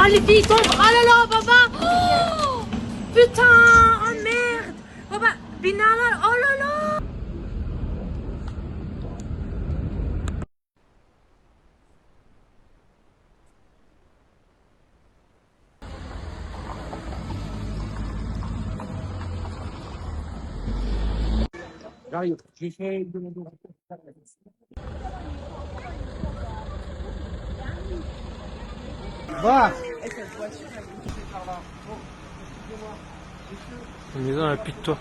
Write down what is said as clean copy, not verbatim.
Ah, les filles tombent. Oh là là, papa. Oh, putain. Oh merde. Papa, binalar. Oh là là. J'arrive. J'ai fait de Va. La maison elle a plus de toit.